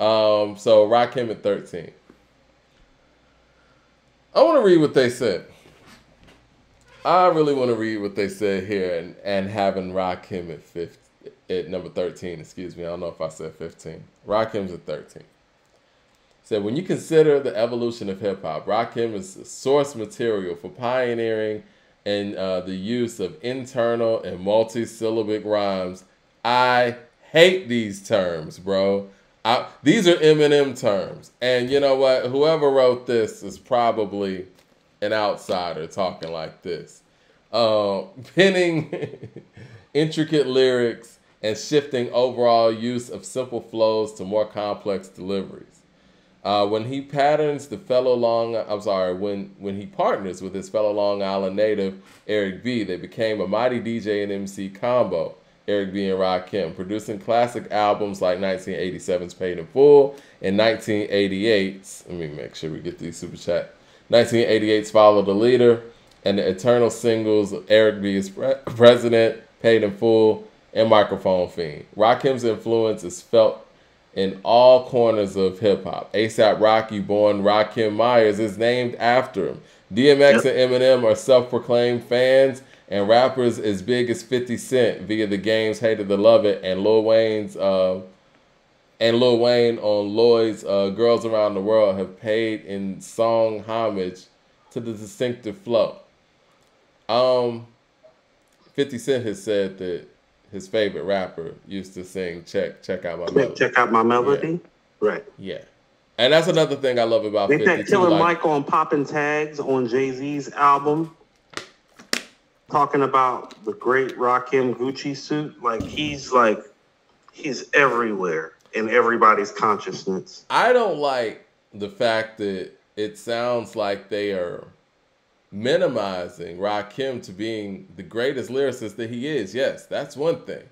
So Rakim at 13. I want to read what they said. I really want to read what they said here, and having Rakim at number 13. Excuse me, I don't know if I said 15. Rakim's at 13. Said, when you consider the evolution of hip hop, Rakim is the source material for pioneering and the use of internal and multi-syllabic rhymes. I hate these terms, bro. These are Eminem terms. And you know what? Whoever wrote this is probably an outsider talking like this. Penning intricate lyrics and shifting overall use of simple flows to more complex deliveries. When he partners with his fellow Long Island native Eric B, they became a mighty DJ and MC combo. Eric B and Rakim, producing classic albums like 1987's Paid in Full and 1988's. Let me make sure we get these super chat. 1988's Follow the Leader and the eternal singles of Eric B is President, Paid in Full, and Microphone Fiend. Rakim's influence is felt in all corners of hip-hop. A$AP Rocky, born Rakim Myers, is named after him. DMX and Eminem are self-proclaimed fans, and rappers as big as 50 Cent via the game's Hated to Love It and Lil Wayne on Lloyd's Girls Around the World have paid in song homage to the distinctive flow. 50 Cent has said that his favorite rapper used to sing check out my melody. Check out my melody? Yeah. Right. Yeah. And that's another thing I love about 50 that Killer Mike on Poppin' Tags on Jay-Z's album, talking about the great Rakim Gucci suit. He's everywhere in everybody's consciousness. I don't like the fact that it sounds like they are minimizing Rakim to being the greatest lyricist that he is. Yes, that's one thing.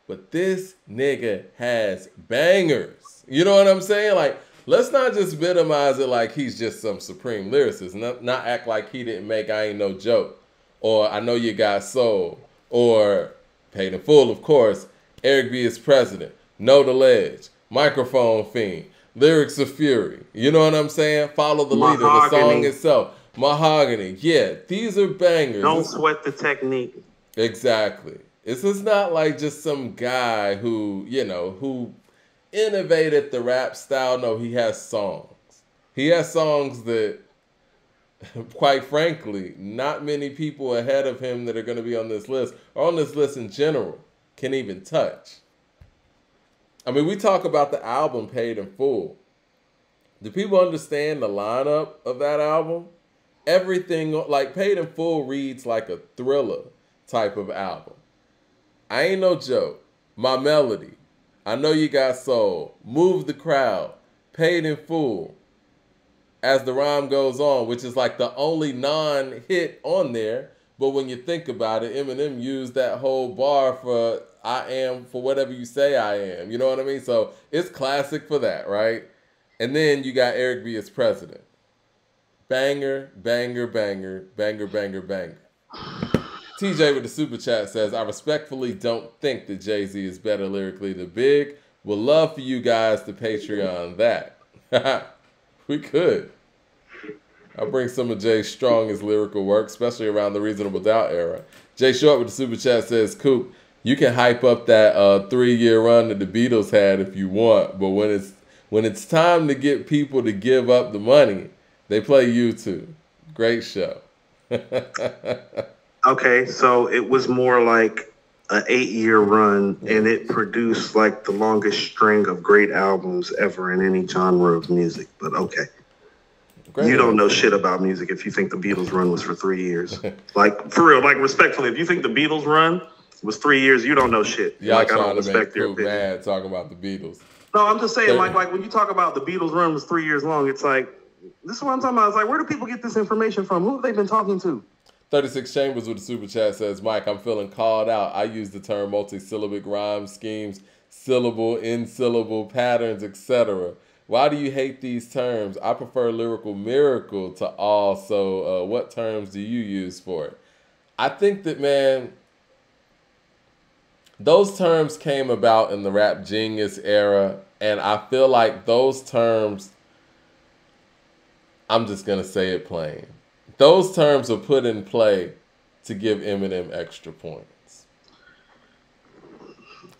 But this nigga has bangers. You know what I'm saying? Like, let's not just minimize it like he's just some supreme lyricist. Not act like he didn't make I Ain't No Joke, or I Know You Got Soul, or Paid in Full, of course, Eric B is President, Know the Ledge, Microphone Fiend, Lyrics of Fury. You know what I'm saying? Follow the Leader, the song itself. Mahogany. Yeah, these are bangers. Don't sweat the technique. Exactly. This is not like just some guy who innovated the rap style. No, he has songs. He has songs that, quite frankly, not many people ahead of him that are going to be on this list, or on this list in general, can even touch. I mean, we talk about the album Paid in Full. Do people understand the lineup of that album? Everything, like Paid in Full reads like a Thriller type of album. I Ain't No Joke, My Melody, I Know You Got Soul, Move the Crowd, Paid in Full, As the Rhyme Goes On, which is like the only non-hit on there. But when you think about it, Eminem used that whole bar for I am for whatever you say I am. You know what I mean? So it's classic for that, right? And then you got Eric B as President. Banger, banger, banger, banger, banger, banger. TJ with the super chat says, I respectfully don't think that Jay-Z is better lyrically than Big. Would love for you guys to Patreon that. We could. I'll bring some of Jay's strongest lyrical work, especially around the Reasonable Doubt era. Jay Short with the super chat says, Coop, you can hype up that 3-year run that the Beatles had if you want, but when it's time to get people to give up the money, they play U2. Great show. Okay, so it was more like an 8-year run, and it produced like the longest string of great albums ever in any genre of music. But okay, great. You don't know shit about music if you think the Beatles run was for 3 years. Like, for real, like, respectfully, if you think the Beatles run was 3 years, you don't know shit. Y'all like, trying I don't to respect make Coop mad talking about the Beatles. No, I'm just saying, like when you talk about the Beatles run was 3 years long, it's like, this is what I'm talking about. It's like, where do people get this information from? Who have they been talking to? 36 Chambers with the super chat says, Mike, I'm feeling called out. I use the term multi-syllabic rhyme schemes, syllable, in-syllable patterns, etc. Why do you hate these terms? I prefer lyrical miracle to all, so what terms do you use for it? I think that, man, those terms came about in the Rap Genius era, And I feel like those terms, I'm just going to say it plain. Those terms are put in play to give Eminem extra points.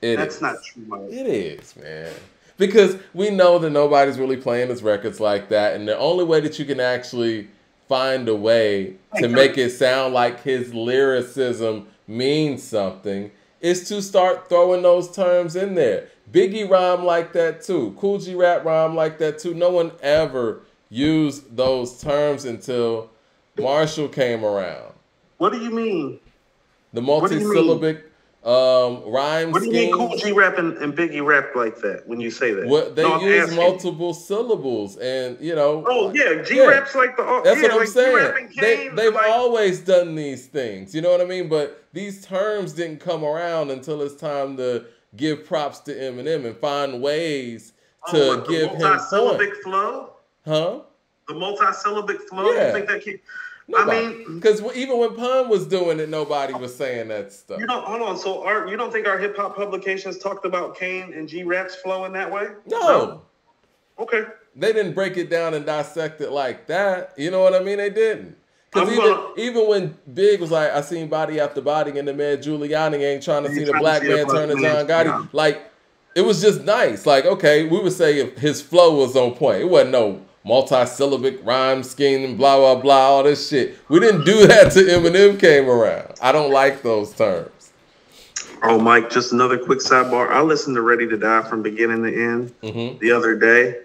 That's not true, Mike. It is, man. Because we know that nobody's really playing his records like that. And the only way that you can actually find a way to make it sound like his lyricism means something is to start throwing those terms in there. Biggie rhyme like that too. Cool G Rap rhyme like that too. No one ever used those terms until Marshall came around. What do you mean? The multi-syllabic rhyme What do you mean Cool G Rap and Biggie rap like that when you say that? Well, they use multiple syllables and, you know. Oh, yeah. G-Rap's like the... That's what I'm like saying. They've always done these things. You know what I mean? But these terms didn't come around until it's time to give props to Eminem and find ways to give him points. The multi-syllabic flow? Huh? The multi-syllabic flow? Yeah. You think that can... Nobody. I mean... Because even when Pun was doing it, nobody was saying that stuff. Hold on. So you don't think our hip-hop publications talked about Kane and G-Rap's flow in that way? No. Okay. They didn't break it down and dissect it like that. You know what I mean? They didn't. Because even when Big was like, I seen body after body and the man Giuliani ain't trying to see the black man turn to John Gotti. Yeah. Like, it was just nice. Like, okay, we would say if his flow was on point. It wasn't no multi-syllabic rhyme scheme and blah, blah, blah, all this shit. We didn't do that till Eminem came around. I don't like those terms. Oh, Mike, just another quick sidebar. I listened to Ready to Die from beginning to end the other day.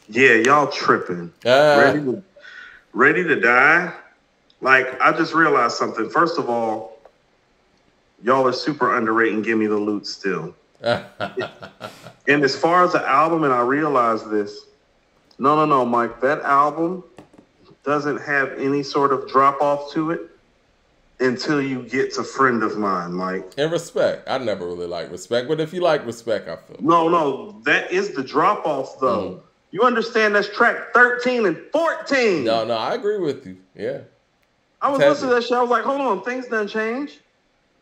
Yeah, y'all tripping. Ready to Die. Like, I just realized something. First of all, y'all are super underrating Give Me the Loot still. And as far as the album, and I realized this, no, Mike, that album doesn't have any sort of drop off to it until you get to Friend of Mine, Mike. And Respect. I never really liked Respect, but if you like Respect, I feel. No, that is the drop off though. You understand that's track 13 and 14. No, I agree with you. Yeah. I was listening to that shit. I was like, hold on, things done changed.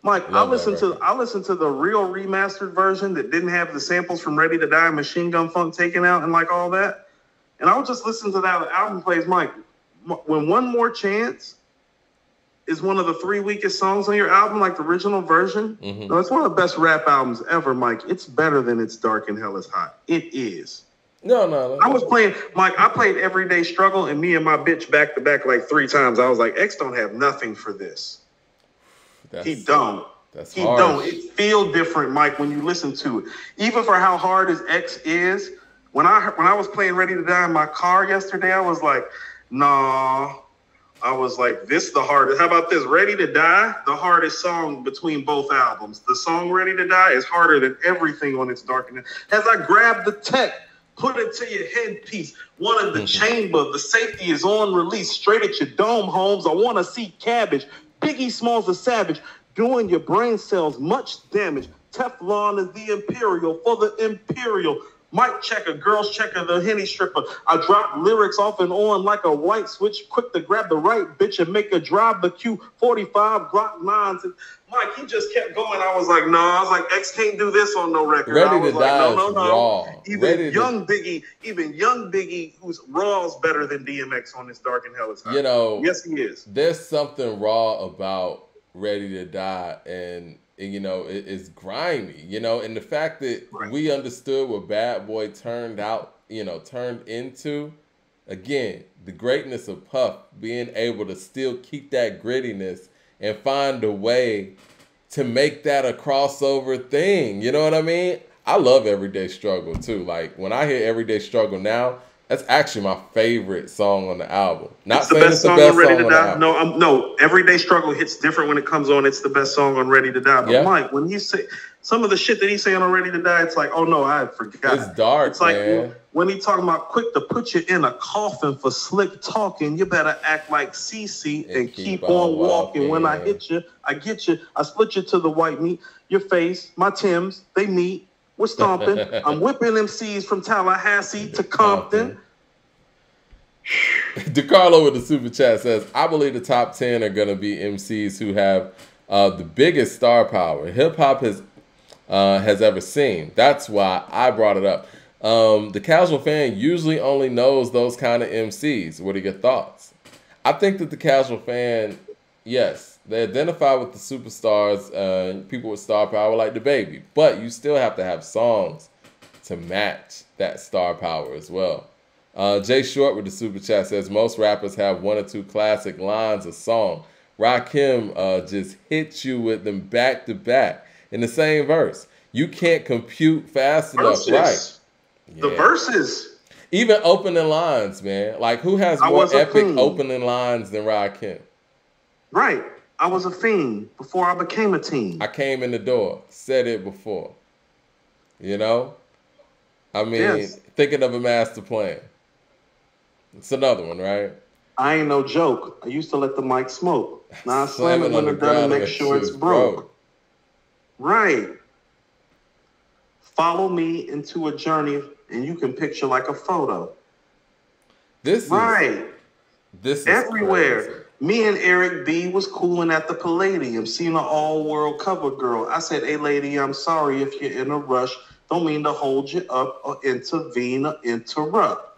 Mike, I listened to the real remastered version that didn't have the samples from Ready to Die, Machine Gun Funk taken out, and like all that. And I was just listening to that album plays. Mike, when One More Chance is one of the 3 weakest songs on your album, like the original version, no, it's one of the best rap albums ever, Mike. It's better than It's Dark and Hell is Hot. It is. No. I was playing, Mike, I played Everyday Struggle and Me and My Bitch back to back like 3 times. I was like, X don't have nothing for this. He don't. He don't. It feel different, Mike, when you listen to it. Even for how hard as X is, when I was playing Ready to Die in my car yesterday, I was like, nah. I was like, this is the hardest. How about this? Ready to Die, the hardest song between both albums. The song Ready to Die is harder than everything on It's Dark and as I grabbed the tech, put it to your headpiece. One in the chamber. The safety is on release. Straight at your dome, Holmes. I want to see cabbage. Biggie Smalls the Savage, doing your brain cells much damage. Teflon is the Imperial for the Imperial. Mike Checker, Girls Checker, the Henny Stripper. I drop lyrics off and on like a white switch, quick to grab the right bitch and make her drive the Q45 Glock 9s. And Mike, he just kept going. I was like, no. I was like, X can't do this on no record. Ready to Die is raw. Even young Biggie, who's raw's better than DMX on This Dark and Hell is Hot. You know, yes, he is. There's something raw about Ready to Die, and you know, it's grimy, you know, and the fact that we understood what Bad Boy turned into, again, the greatness of Puff being able to still keep that grittiness and find a way to make that a crossover thing. You know what I mean? I love Everyday Struggle too. Like when I hear Everyday Struggle now, that's actually my favorite song on the album. Not saying it's the best song on the album. No, Everyday Struggle hits different when it comes on. It's the best song on Ready to Die. But Mike, when you say some of the shit that he's saying on Ready to Die, it's like, oh no, I forgot. It's dark, it's like, man. When he talking about quick to put you in a coffin for slick talking, you better act like CC and keep on walking. When I hit you, I get you. I split you to the white meat. Your face, my Timbs, they meet. We're stomping. I'm whipping MCs from Tallahassee to Compton. DeCarlo with the super chat says, I believe the top 10 are going to be MCs who have the biggest star power. Hip hop has has ever seen. That's why I brought it up. The casual fan usually only knows those kind of MCs. What are your thoughts? I think that the casual fan, yes, they identify with the superstars, people with star power like DaBaby, but you still have to have songs to match that star power as well. Jay Short with the super chat says most rappers have 1 or 2 classic lines a song. Rakim just hits you with them back to back in the same verse. You can't compute fast enough, right? The verses. Even opening lines, man. Like, who has more epic opening lines than Rakim? Right. I was a fiend before I became a teen. I came in the door, said it before. You know? I mean, yes. Thinking of a master plan. It's another one, right? I ain't no joke. I used to let the mic smoke. Now I slam it when it's done and make sure it's broke. Right. Follow me into a journey and you can picture like a photo. This is everywhere. Crazy. Me and Eric B was cooling at the Palladium, seeing an all-world cover girl. I said, hey, lady, I'm sorry if you're in a rush. Don't mean to hold you up or intervene or interrupt.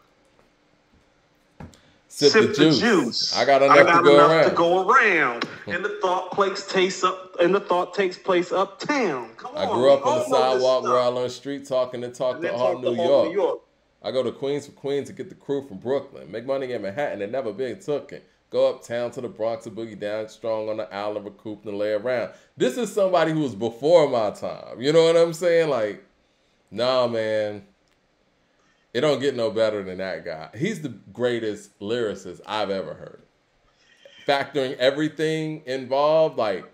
Sip the juice. I got enough to go around. And the thought takes place uptown. Come on. I grew up on the sidewalk where I learned street talking and talk to all New York. I go to Queens for Queens to get the crew from Brooklyn. Make money in Manhattan and never been tooken. Go uptown to the Bronx and boogie down strong on the island, recoup and lay around. This is somebody who was before my time. You know what I'm saying? Like, nah, man. It don't get no better than that guy. He's the greatest lyricist I've ever heard. Factoring everything involved, like,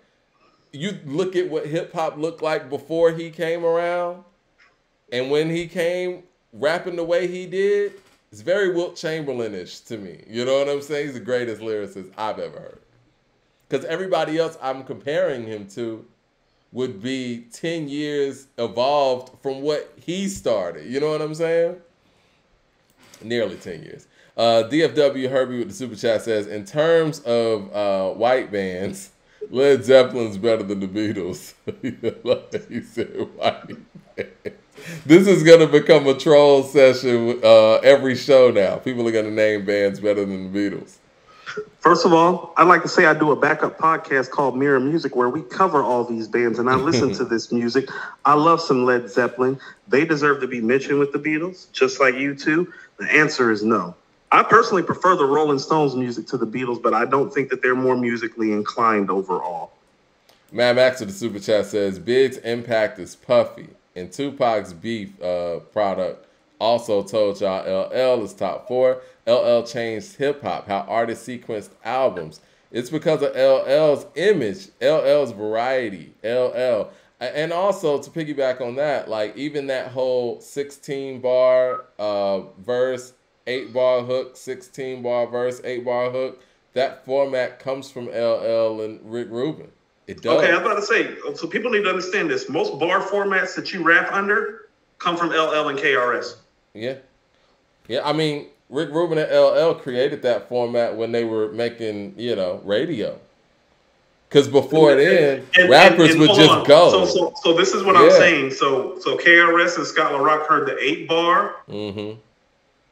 you look at what hip-hop looked like before he came around, and when he came rapping the way he did, it's very Wilt Chamberlain-ish to me. You know what I'm saying? He's the greatest lyricist I've ever heard. Because everybody else I'm comparing him to would be 10 years evolved from what he started. You know what I'm saying? Nearly 10 years. DFW Herbie with the super chat says, in terms of white bands, Led Zeppelin's better than the Beatles. He said white bands. This is going to become a troll session every show now. People are going to name bands better than the Beatles. First of all, I'd like to say I do a backup podcast called Mirror Music where we cover all these bands and I listen to this music. I love some Led Zeppelin. They deserve to be mentioned with the Beatles, just like you two. The answer is no. I personally prefer the Rolling Stones music to the Beatles, but I don't think that they're more musically inclined overall. Mad Max with the super chat says, Big's impact is puffy, and Tupac's beef product also told y'all LL is top 4. LL changed hip-hop, how artists sequenced albums. It's because of LL's image, LL's variety, LL. And also, to piggyback on that, like, even that whole 16-bar verse, 8-bar hook, 16-bar verse, 8-bar hook, that format comes from LL and Rick Rubin. It does. Okay, I was about to say, so people need to understand this. Most bar formats that you rap under come from LL and KRS. Yeah. Yeah, I mean, Rick Rubin and LL created that format when they were making, radio. Because before then, rappers would just go. So this is what I'm saying. So KRS and Scott LaRock heard the 8-bar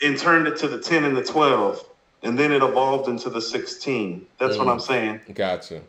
and turned it to the 10 and the 12. And then it evolved into the 16. That's what I'm saying. Gotcha.